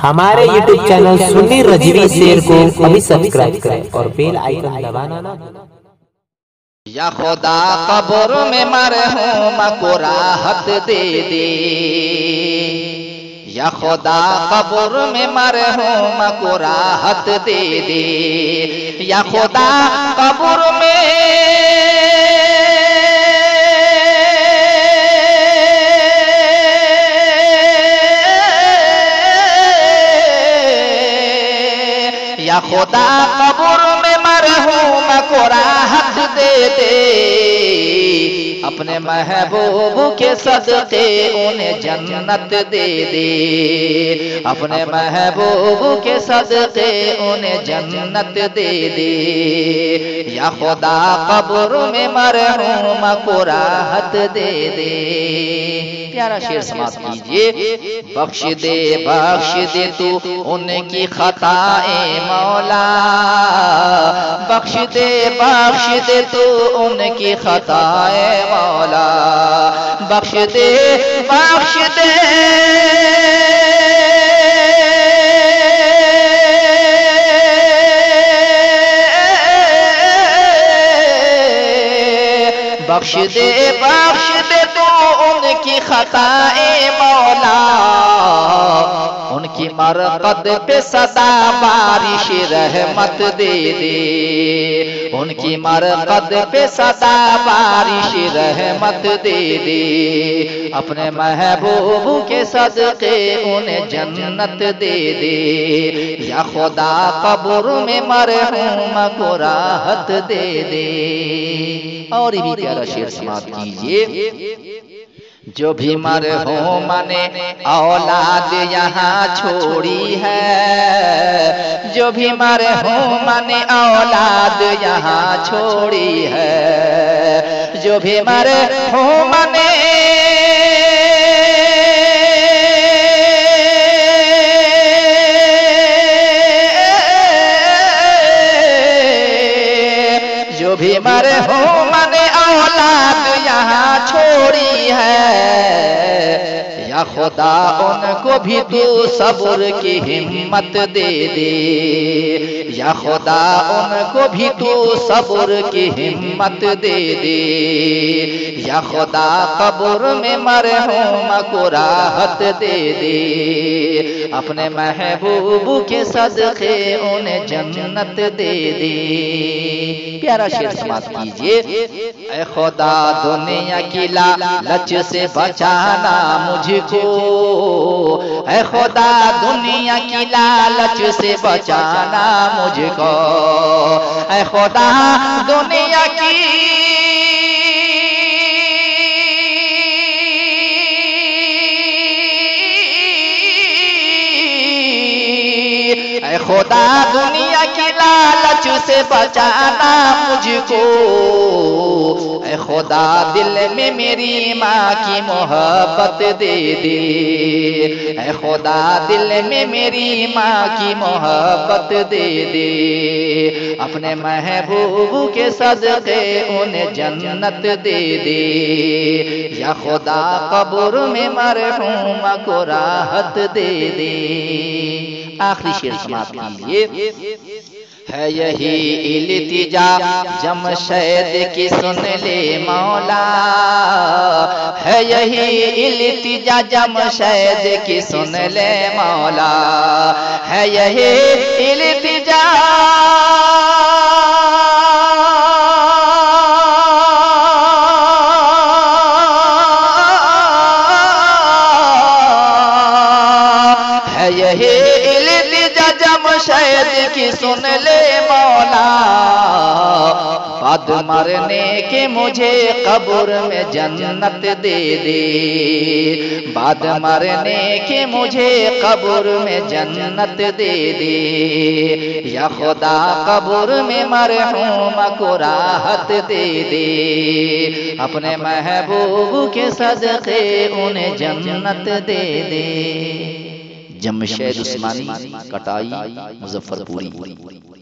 ہمارے YouTube channel سنی رجوی شیر کو ابھی سبسکرائب کریں اور بیل آئیکن دبانا نہ بھولیں۔ یا خدا قبر میں مرحوم کو راحت دے دے، یا خدا قبر میں مرحوم کو راحت دے دے، یا خدا قبر میں یا خدا قبر میں مرحوم کو راحت دے دے، اپنے محبوب کے صدقے انہیں جنت دے دے، اپنے محبوب کے صدقے انہیں جنت دے دے، یا خدا قبر میں مرحوم کو راحت دے دے۔ پیارا شعر سماعت کیجئے۔ بخش دے تو ان کی خطائیں مولا، بخش دے تو ان کی خطائیں مولا، بخش دے بخش دے تو ان کی خطائیں مولا، ان کی مرقد پہ صدا بارش رحمت دے دے، ان کی مرقد پہ صدا بارش رحمت دے دے، اپنے محبوب کے صدقے انہیں جنت دے دے، یا خدا قبر میں مرحوم کو راحت دے دے۔ اور بھی پیارا شعر سماعت کیجئے۔ جو بھی مرحوم نے اولاد یہاں چھوڑی ہے، جو بھی مرحوم نے اولاد یہاں چھوڑی ہے، جو بھی مرحوم نے جو بھی مرحوم نے اولاد یہاں چھوڑی ہے، یا خدا ان کو بھی تو صبر کی ہمت دے دے، یا خدا ان کو بھی تو صبر کی ہمت دے دے، یا خدا قبر میں مرحوم کو راحت دے دے، اپنے محبوب کے صدقے انہیں جنت دے دے۔ پیارا شعر سماعت کیجئے۔ اے خدا دنیا کی لالچ سے بچانا مجھ کو، اے خدا دنیا کی لالچ سے بچانا مجھ کو، اے خدا دنیا کی اے خدا دنیا کی لالچ سے بچانا مجھ کو، اے خدا دل میں میری ماں کی محبت دے دے، اے خدا دل میں میری ماں کی محبت دے دے، اپنے محبوب کے صدقے انہیں جنت دے دے، یا خدا قبر میں مرحوم کو راحت دے دے۔ آخری شعر سماعت کیجئے۔ ہے یہی التجا جمشید کی سن لے مولا، ہے یہی التجا جمشید کی سن لے مولا، ہے یہی التجا ہے یہی جمشید کی سن لے مولا، بعد مرنے کے مجھے قبر میں جنت دے دے، بعد مرنے کے مجھے قبر میں جنت دے دے، یا خدا قبر میں مرحوم کو راحت دے دے، اپنے محبوب کے صدقے انہیں جنت دے دے۔ جمشید عثمانی، کٹائی، مظفر پوری۔